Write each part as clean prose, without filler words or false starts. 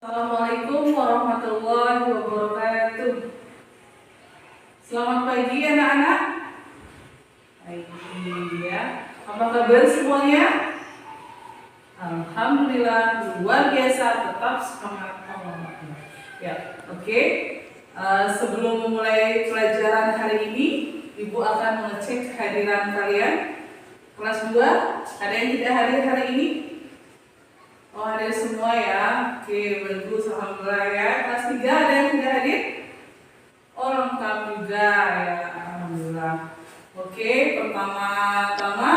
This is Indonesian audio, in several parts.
Assalamualaikum warahmatullahi wabarakatuh. Selamat pagi anak-anak. Pagi ya. Apa kabar semuanya? Alhamdulillah luar biasa, tetap semangat. Ya, oke. Sebelum memulai pelajaran hari ini, Ibu akan mengecek kehadiran kalian. Kelas 2, ada yang tidak hadir hari ini? Oh, hadir semua ya. Oke, bagus, alhamdulillah ya. Kelas 3 ada yang tidak hadir? Oh, lengkap juga ya, alhamdulillah. Oke, pertama-tama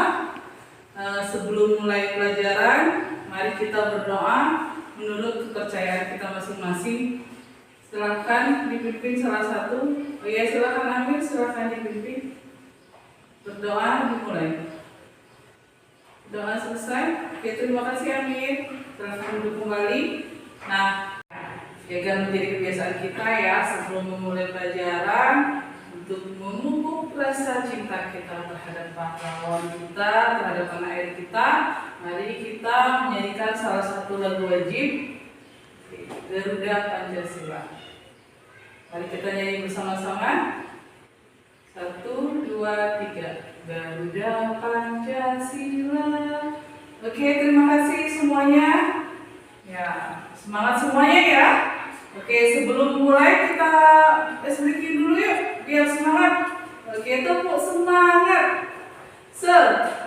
sebelum mulai pelajaran, mari kita berdoa menurut kepercayaan kita masing-masing. Silakan dipimpin salah satu. Oh ya, silakan Amir, silakan dipimpin. Berdoa dimulai. Doa selesai. Oke, terima kasih Amir. Silakan duduk kembali. Nah, agar menjadi kebiasaan kita ya sebelum memulai pelajaran untuk memupuk rasa cinta kita terhadap pahlawan kita, terhadap tanah air kita. Mari kita menyanyikan salah satu lagu wajib, Garuda Pancasila. Mari kita nyanyi bersama-sama. 1, 2, 3. Garuda Pancasila. Oke, terima kasih semuanya. Ya, semangat semuanya ya. Oke, sebelum mulai kita speaking dulu yuk, biar semangat. Oke, tepuk semangat. Semangat.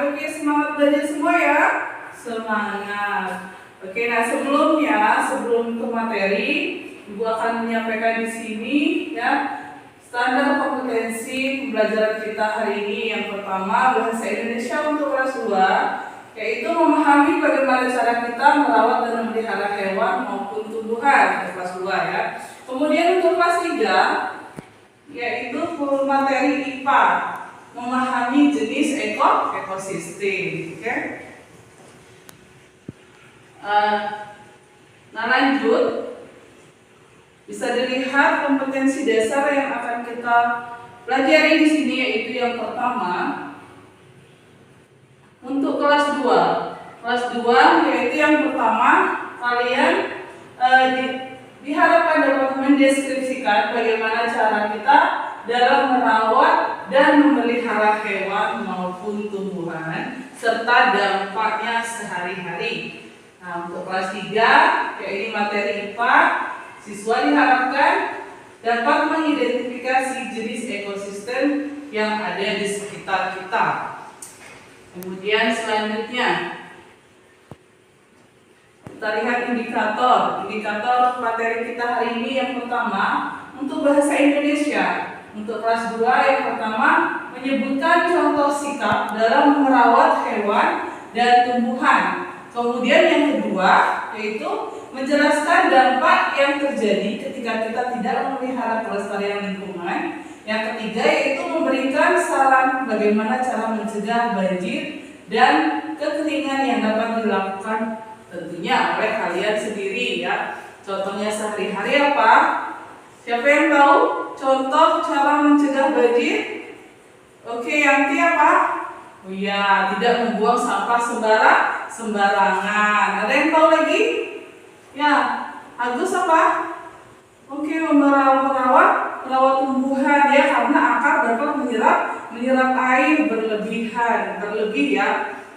Oke, semangat belajar semua ya. Semangat. Oke, nah sebelum ke materi, Ibu akan menyampaikan di sini ya standar kompetensi pembelajaran kita hari ini. Yang pertama, bahasa Indonesia untuk kelas 2, yaitu memahami bagaimana cara kita merawat dan memelihara hewan maupun tumbuhan, kelas 2 ya. Kemudian untuk kelas 3, yaitu materi IPA, memahami jenis ekosistem. Oke. Nah, lanjut. Bisa dilihat kompetensi dasar yang akan kita pelajari di sini, yaitu yang pertama untuk kelas 2. Kelas 2 yaitu yang pertama, kalian diharapkan dapat mendeskripsikan bagaimana cara kita dalam merawat dan memelihara hewan maupun tumbuhan serta dampaknya sehari-hari. Nah, untuk kelas 3 yaitu materi IPA, siswa diharapkan dapat mengidentifikasi jenis ekosistem yang ada di sekitar kita. Kemudian selanjutnya kita lihat indikator materi kita hari ini. Yang pertama untuk bahasa Indonesia, untuk kelas 2 yang pertama menyebutkan contoh sikap dalam merawat hewan dan tumbuhan. Kemudian yang kedua yaitu menjelaskan dampak yang terjadi ketika kita tidak memelihara kelestarian lingkungan. Yang ketiga yaitu memberikan saran bagaimana cara mencegah banjir dan kekeringan yang dapat dilakukan tentunya oleh kalian sendiri ya. Contohnya sehari-hari apa? Siapa yang tahu contoh cara mencegah banjir? Oke, Yanti apa? Oh iya, tidak membuang sampah sembarangan. Ada yang tahu lagi? Ya, Agus apa? Oke, merawat tumbuhan ya, karena akar dapat menyerap air berlebih ya,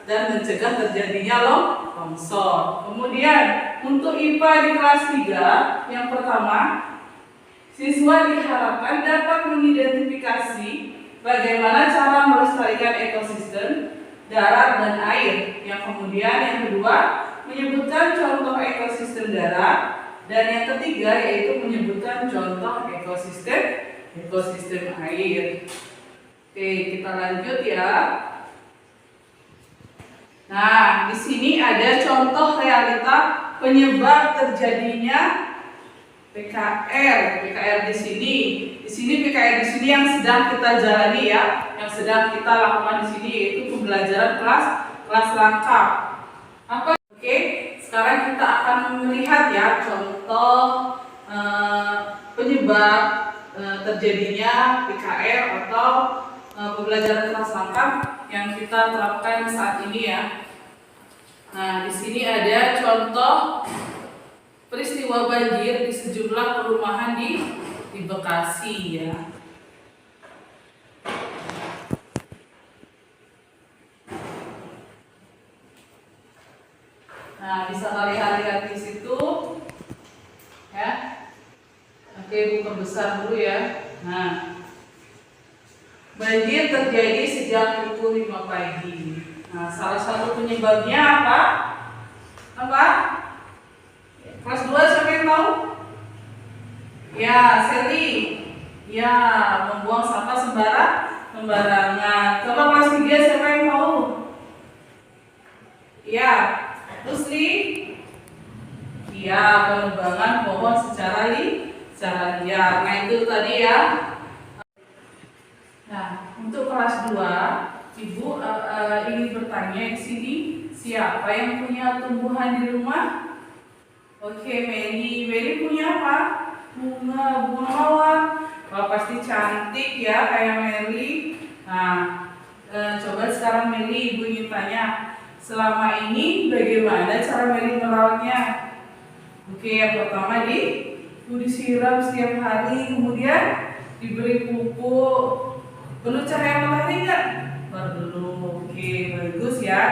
dan mencegah terjadinya longsor. Kemudian untuk IPA di kelas 3, yang pertama, siswa diharapkan dapat mengidentifikasi bagaimana cara melestarikan ekosistem darat dan air. Yang kemudian yang kedua menyebutkan contoh ekosistem darat, dan yang ketiga yaitu menyebutkan contoh ekosistem air. Oke, kita lanjut ya. Nah, di sini ada contoh realita penyebab terjadinya PKR di sini. Di sini PKR di sini yang sedang kita jalani ya, yang sedang kita lakukan di sini yaitu pembelajaran kelas lengkap. Apa? Oke, sekarang kita akan melihat ya contoh penyebab terjadinya PKR atau pembelajaran kelas 8 yang kita terapkan saat ini ya. Nah, di sini ada contoh peristiwa banjir di sejumlah perumahan di Bekasi ya. Nah, bisa kalian lihat di situ ya. Oke, buka besar dulu ya. Nah, banjir terjadi sejak pukul 5 pagi. Nah, salah satu penyebabnya apa? Apa? Kelas 2 siapa yang tahu? Ya, Sally. Ya, membuang sampah sembarangan. Coba kelas 3 siapa yang tahu? Ya, Rusli. Ya, penebangan pohon secara liar. Nah, itu tadi ya. Nah, untuk kelas 2 Ibu ingin bertanya di sini, siapa yang punya tumbuhan di rumah? Oke, Meli punya apa? Bunga mawar. Wah, pasti cantik ya kayak Meli. Nah, coba sekarang Meli, Ibu ingin tanya, selama ini bagaimana cara Meli merawatnya? Oke, yang pertama disiram setiap hari, kemudian diberi pupuk. Perlu cahaya matahari nggak? Perlu. Oke, bagus ya.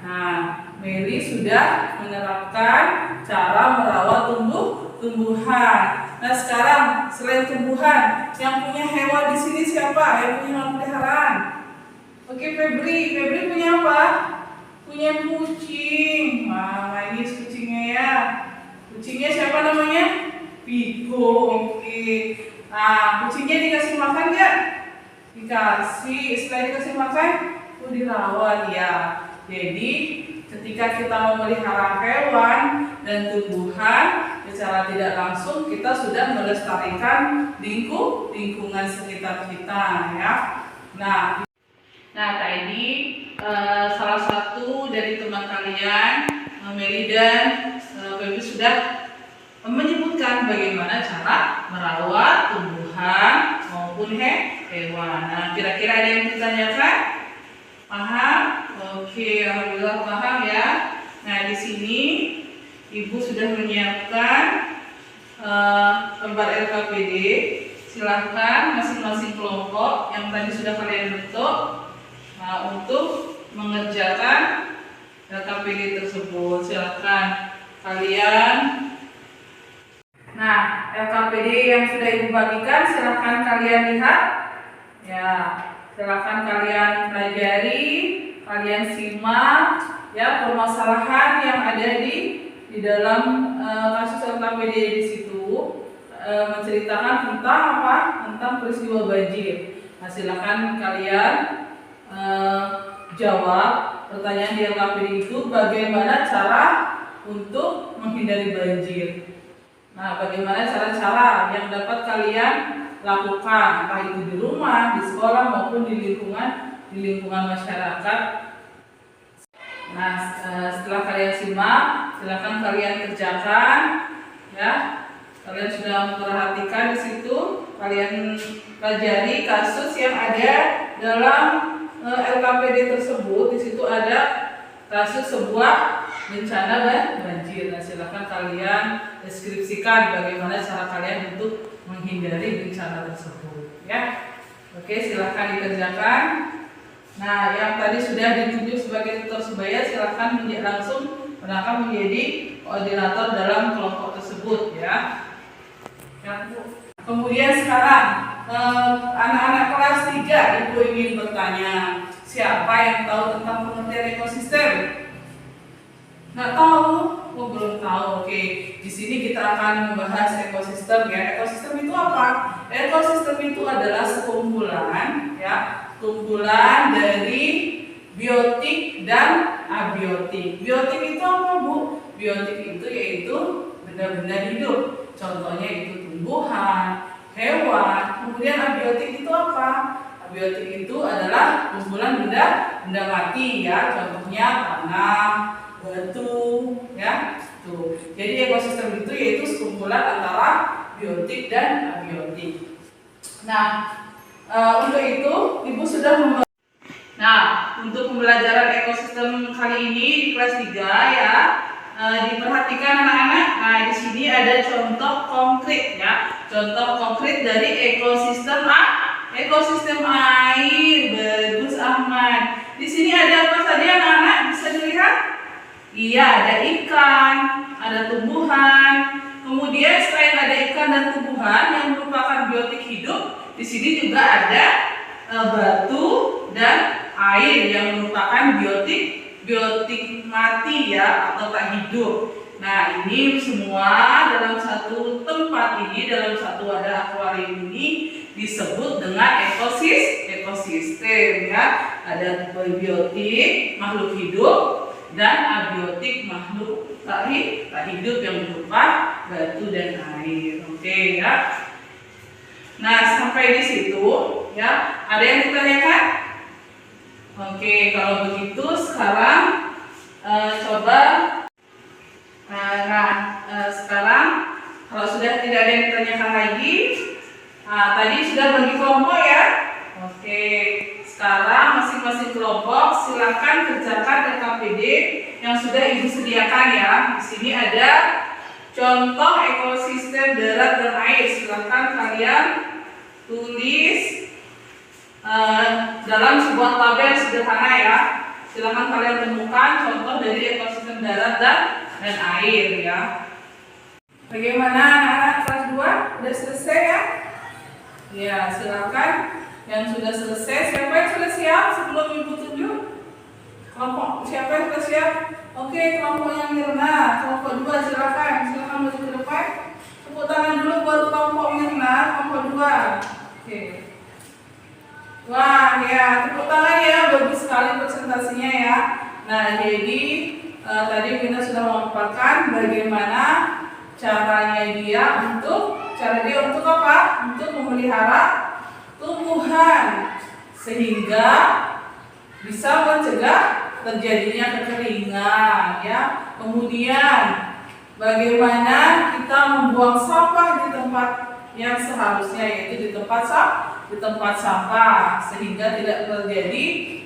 Nah, Meli sudah menerapkan cara merawat tumbuhan. Nah, sekarang selain tumbuhan, yang punya hewan di sini siapa? Yang punya hewan peliharaan? Oke, Febri punya apa? Punya kucing. Nah, ini kucingnya ya. Kucingnya siapa namanya? Piko. Oke. Nah, kucingnya dikasih makan nggak? Dikasih. Setelah dikasih makan, dirawat ya. Jadi ketika kita memelihara hewan dan tumbuhan, secara tidak langsung kita sudah melestarikan lingkungan sekitar kita ya. Nah tadi salah satu dari teman kalian, Meli dan Febri sudah menyebutkan bagaimana cara merawat tumbuhan maupun hewan. Nah, kira-kira ada yang ditanyakan? Paham? Oke, alhamdulillah paham ya. Nah, di sini Ibu sudah menyiapkan lembar LKPD. Silahkan masing-masing kelompok yang tadi sudah kalian bentuk untuk mengerjakan LKPD tersebut. Silahkan kalian. Nah, LKPD yang sudah Ibu bagikan, silahkan kalian lihat. Ya, silahkan kalian pelajari, kalian simak ya permasalahan yang ada di dalam kasus LKPD di situ, menceritakan tentang apa? Tentang peristiwa banjir. Nah, silakan kalian jawab pertanyaan di LKPD itu, bagaimana cara untuk menghindari banjir. Nah, bagaimana cara-cara yang dapat kalian lakukan, entah itu di rumah, di sekolah maupun di lingkungan masyarakat. Nah, setelah kalian simak, silakan kalian kerjakan ya. Kalian sudah memperhatikan di situ, kalian pelajari kasus yang ada dalam LKPD tersebut. Di situ ada kasus sebuah bencana banjir. Nah, silakan kalian deskripsikan bagaimana cara kalian untuk menghindari bencana tersebut ya. Oke, silakan dikerjakan. Nah, yang tadi sudah ditunjuk sebagai tutor sebaya, silakan langsung merangkap menjadi koordinator dalam kelompok tersebut ya. Kemudian sekarang anak-anak kelas 3, Ibu ingin bertanya, siapa yang tahu tentang pengertian ekosistem? Nggak tahu? Oh, belum tahu. Oke, di sini kita akan membahas ekosistem ya. Ekosistem itu apa? Ekosistem itu adalah sekumpulan ya, kumpulan dari biotik dan abiotik. Biotik itu apa, Bu? Biotik itu yaitu benda-benda hidup. Contohnya itu tumbuhan, hewan. Kemudian abiotik itu apa? Abiotik itu adalah kumpulan benda mati ya. Contohnya tanah, batu ya. Tuh. Jadi ekosistem itu yaitu sekumpulan antara biotik dan abiotik. Nah, Untuk itu Ibu sudah Nah, untuk pembelajaran ekosistem kali ini di kelas 3 ya, diperhatikan anak-anak. Nah, di sini ada contoh konkret ya. Contoh konkret dari ekosistem air. Bagus Ahmad. Di sini ada apa saja anak-anak? Bisa dilihat? Iya, ada ikan, ada tumbuhan. Kemudian selain ada ikan dan tumbuhan yang merupakan biotik hidup, di sini juga ada batu dan air yang merupakan biotik mati ya, atau tak hidup. Nah, ini semua dalam satu tempat ini, dalam satu wadah akuarium ini disebut dengan ekosistem ya. Ada biotik makhluk hidup dan abiotik makhluk tak hidup yang berupa batu dan air. Oke ya. Nah, sampai di situ ya. Ada yang ditanyakan? Oke, kalau begitu sekarang coba sekarang kalau sudah tidak ada yang ditanyakan lagi, tadi sudah bagi kelompok ya. Oke, sekarang masing-masing kelompok silakan kerjakan LKPD yang sudah Ibu sediakan ya. Di sini ada contoh ekosistem darat dan air. Silakan kalian tulis dalam sebuah tabel sederhana ya. Silakan kalian temukan contoh dari ekosistem darat dan air ya. Bagaimana anak-anak kelas 2? Sudah selesai ya? Ya, silakan yang sudah selesai. Siapa yang sudah siap sebelum Ibu tunjuk? Kelompok siapa yang sudah siap? Oke, kelompok yang Mirna, kelompok 2 silakan maju ke depan. Tepuk tangan dulu buat kelompok Mirna, kelompok 2. Oke. Wah ya, tepuk tangan ya, bagus sekali presentasinya ya. Nah, jadi tadi Mirna sudah memaparkan bagaimana cara dia untuk apa? Untuk memelihara tumbuhan sehingga bisa mencegah terjadinya kekeringan ya. Kemudian bagaimana kita membuang sampah di tempat yang seharusnya, yaitu di tempat sampah sehingga tidak terjadi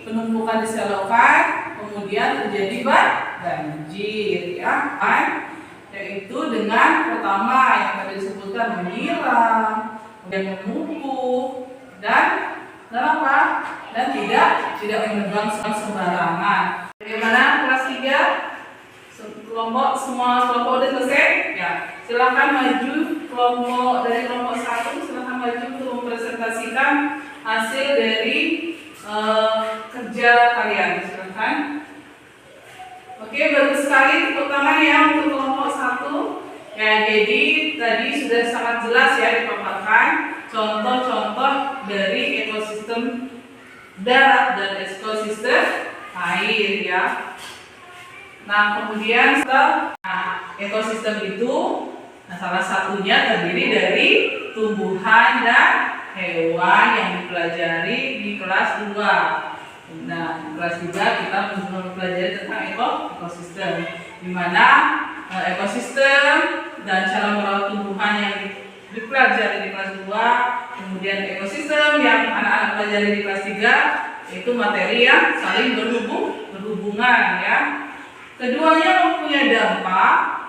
penumpukan di selokan, kemudian terjadi banjir ya kan? Yaitu dengan pertama yang tadi disebutkan menyiram, kemudian memupuk dan apa? Dan tidak menebang sembarangan. Bagaimana kelas 3? Semua kelompok udah selesai? Ya, silakan maju dari kelompok 1, silakan maju untuk mempresentasikan hasil dari kerja kalian. Silakan. Oke, bagus sekali, tepuk tangan ya untuk kelompok 1. Ya, jadi tadi sudah sangat jelas ya dipaparkan contoh-contoh dari ekosistem darat dan ekosistem air ya. Nah, kemudian ekosistem itu salah satunya terdiri dari tumbuhan dan hewan yang dipelajari di kelas 2. Nah, di kelas 3 kita mempelajari tentang ekosistem, di mana ekosistem dan cara merawat tumbuhan yang dipelajari di kelas 2, kemudian ekosistem yang anak-anak pelajari di kelas 3, yaitu materi yang saling berhubungan ya. Keduanya mempunyai dampak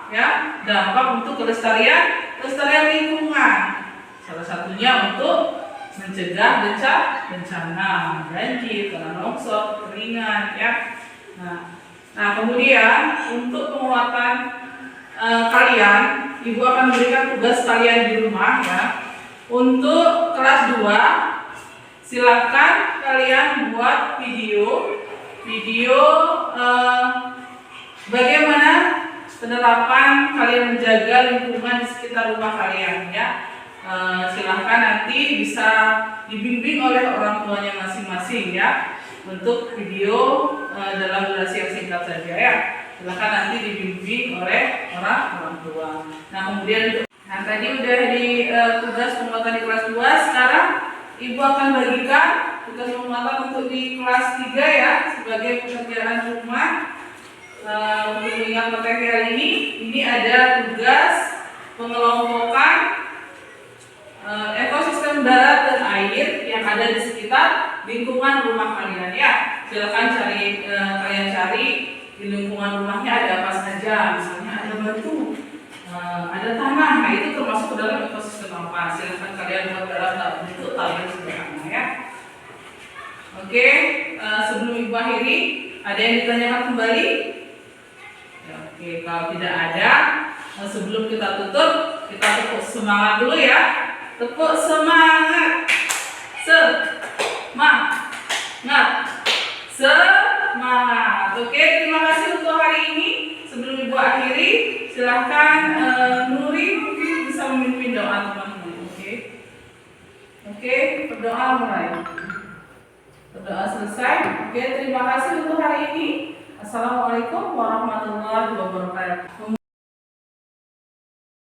untuk kelestarian lingkungan. Salah satunya untuk mencegah bencana banjir, tanah longsor, kekeringan ya. Nah, kemudian untuk penguatan kalian, Ibu akan memberikan tugas kalian di rumah ya. Untuk kelas 2, silakan kalian buat video bagaimana penerapan kalian menjaga lingkungan di sekitar rumah kalian ya. Silahkan nanti bisa dibimbing oleh orang tuanya masing-masing ya, untuk video dalam durasi yang singkat saja ya. Silahkan nanti dibimbing oleh orang tua. Nah, kemudian tadi udah di tugas penguatan di kelas 2. Sekarang Ibu akan bagikan tugas penguatan untuk di kelas 3 ya, sebagai pekerjaan rumah. Untuk mengingat materi hari ini ada tugas pengelompokan ekosistem darat dan air yang ada sekitar lingkungan rumah kalian ya. Silakan kalian cari di lingkungan rumahnya ada apa saja. Misalnya ada batu, ada tanah, nah itu termasuk ke dalam ekosistem apa. Silakan kalian buat dalam bentuk talian sederhana ya. Oke, sebelum Ibu akhiri, ada yang ditanyakan kembali? Ya, oke, kalau tidak ada, sebelum kita tutup, kita tepuk semangat dulu ya. Tepuk semangat. Semangat. Oke, terima kasih untuk hari ini. Sebelum Ibu akhiri, silahkan Nuri mungkin bisa memimpin doa teman-teman. Oke, berdoa mulai. Berdoa selesai. Oke, terima kasih untuk hari ini. Assalamualaikum warahmatullahi wabarakatuh.